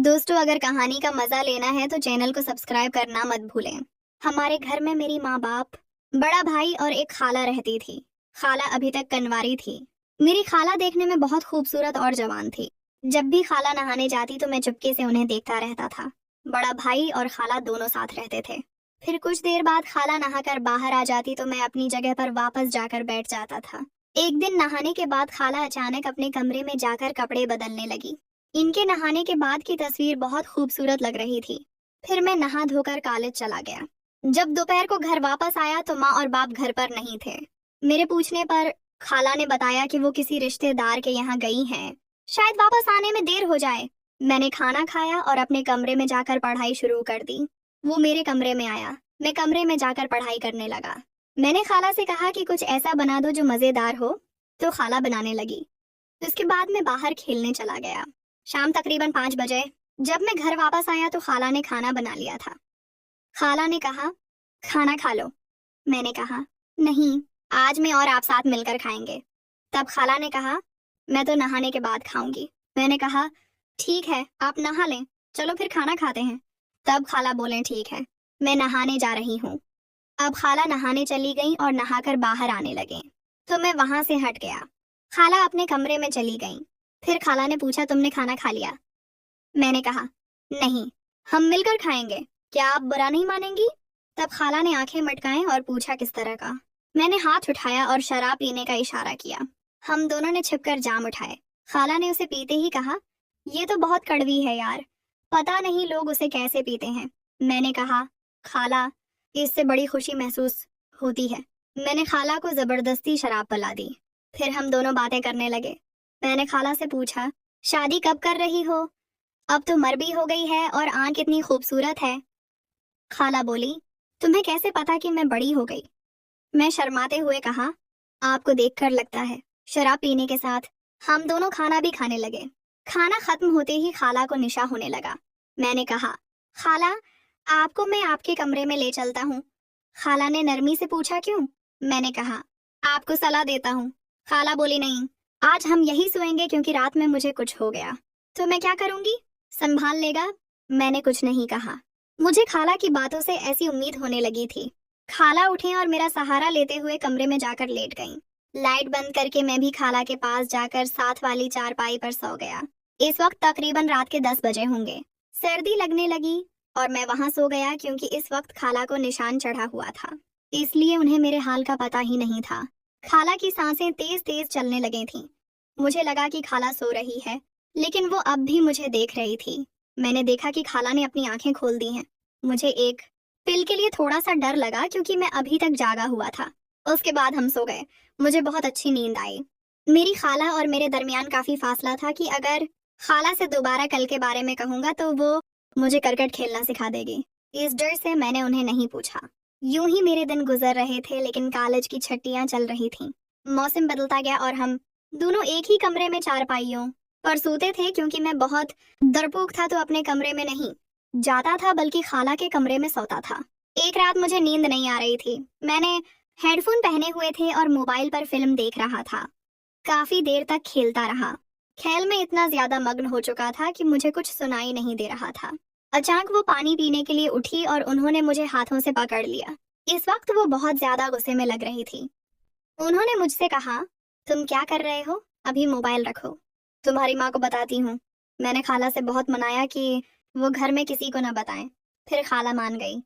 दोस्तों, अगर कहानी का मजा लेना है तो चैनल को सब्सक्राइब करना मत भूलें। हमारे घर में मेरी माँ बाप, बड़ा भाई और एक खाला रहती थी। खाला अभी तक कनवारी थी। मेरी खाला देखने में बहुत खूबसूरत और जवान थी। जब भी खाला नहाने जाती तो मैं चुपके से उन्हें देखता रहता था। बड़ा भाई और खाला दोनों साथ रहते थे। फिर कुछ देर बाद खाला नहाकर बाहर आ जाती तो मैं अपनी जगह पर वापस जाकर बैठ जाता था। एक दिन नहाने के बाद खाला अचानक अपने कमरे में जाकर कपड़े बदलने लगी। इनके नहाने के बाद की तस्वीर बहुत खूबसूरत लग रही थी। फिर मैं नहा धोकर कॉलेज चला गया। जब दोपहर को घर वापस आया तो माँ और बाप घर पर नहीं थे। मेरे पूछने पर खाला ने बताया कि वो किसी रिश्तेदार के यहाँ गई हैं, शायद वापस आने में देर हो जाए। मैंने खाना खाया और अपने कमरे में जाकर पढ़ाई शुरू कर दी। वो मेरे कमरे में आया। मैं कमरे में जाकर पढ़ाई करने लगा। मैंने खाला से कहा कि कुछ ऐसा बना दो जो मजेदार हो, तो खाला बनाने लगी। उसके बाद मैं बाहर खेलने चला गया। शाम तकरीबन 5 बजे जब मैं घर वापस आया तो खाला ने खाना बना लिया था। खाला ने कहा, खाना खा लो। मैंने कहा, नहीं, आज मैं और आप साथ मिलकर खाएंगे। तब खाला ने कहा, मैं तो नहाने के बाद खाऊंगी। मैंने कहा, ठीक है, आप नहा लें, चलो फिर खाना खाते हैं। तब खाला बोले, ठीक है, मैं नहाने जा रही हूँ। अब खाला नहाने चली गई और नहाकर बाहर आने लगे तो मैं वहां से हट गया। खाला अपने कमरे में चली गई। फिर खाला ने पूछा, तुमने खाना खा लिया? मैंने कहा, नहीं, हम मिलकर खाएंगे, क्या आप बुरा नहीं मानेंगी? तब खाला ने आंखें मटकाई और पूछा, किस तरह का? मैंने हाथ उठाया और शराब पीने का इशारा किया। हम दोनों ने छिपकर जाम उठाए। खाला ने उसे पीते ही कहा, ये तो बहुत कड़वी है यार, पता नहीं लोग उसे कैसे पीते हैं। मैंने कहा, खाला, इससे बड़ी खुशी महसूस होती है। मैंने खाला को जबरदस्ती शराब पिला दी। फिर हम दोनों बातें करने लगे। मैंने खाला से पूछा, शादी कब कर रही हो? अब तो मर भी हो गई है और आंख इतनी खूबसूरत है। खाला बोली, तुम्हें कैसे पता कि मैं बड़ी हो गई? मैं शर्माते हुए कहा, आपको देखकर लगता है। शराब पीने के साथ हम दोनों खाना भी खाने लगे। खाना खत्म होते ही खाला को निशा होने लगा। मैंने कहा, खाला, आपको मैं आपके कमरे में ले चलता हूँ। खाला ने नरमी से पूछा, क्यों? मैंने कहा, आपको सलाह देता हूँ। खाला बोली, नहीं, आज हम यही सोएंगे क्योंकि रात में मुझे कुछ हो गया तो मैं क्या करूंगी, संभाल लेगा? मैंने कुछ नहीं कहा। मुझे खाला की बातों से ऐसी उम्मीद होने लगी थी। खाला उठी और मेरा सहारा लेते हुए कमरे में जाकर लेट गईं। लाइट बंद करके मैं भी खाला के पास जाकर साथ वाली चारपाई पर सो गया। इस वक्त तकरीबन रात के 10 बजे होंगे। सर्दी लगने लगी और मैं वहां सो गया क्योंकि इस वक्त खाला को निशान चढ़ा हुआ था, इसलिए उन्हें मेरे हाल का पता ही नहीं था। खाला की सांसें तेज तेज चलने लगी थीं। मुझे लगा कि खाला सो रही है, लेकिन वो अब भी मुझे देख रही थी। मैंने देखा कि खाला ने अपनी आंखें खोल दी हैं। मुझे एक पिल के लिए थोड़ा सा डर लगा क्योंकि मैं अभी तक जागा हुआ था। उसके बाद हम सो गए। मुझे बहुत अच्छी नींद आई। मेरी खाला और मेरे दरमियान काफी फासला था कि अगर खाला से दोबारा कल के बारे में कहूंगा तो वो मुझे क्रिकेट खेलना सिखा देगी। इस डर से मैंने उन्हें नहीं पूछा। यूं ही मेरे दिन गुजर रहे थे, लेकिन कॉलेज की छुट्टियां चल रही थीं। मौसम बदलता गया और हम दोनों एक ही कमरे में चारपाइयों पर सोते थे क्योंकि मैं बहुत डरपोक था तो अपने कमरे में नहीं जाता था बल्कि खाला के कमरे में सोता था। एक रात मुझे नींद नहीं आ रही थी। मैंने हेडफोन पहने हुए थे और मोबाइल पर फिल्म देख रहा था। काफी देर तक खेलता रहा। खेल में इतना ज्यादा मग्न हो चुका था कि मुझे कुछ सुनाई नहीं दे रहा था। अचानक वो पानी पीने के लिए उठी और उन्होंने मुझे हाथों से पकड़ लिया। इस वक्त वो बहुत ज्यादा गुस्से में लग रही थी। उन्होंने मुझसे कहा, तुम क्या कर रहे हो? अभी मोबाइल रखो, तुम्हारी माँ को बताती हूँ। मैंने खाला से बहुत मनाया कि वो घर में किसी को न बताएं। फिर खाला मान गई।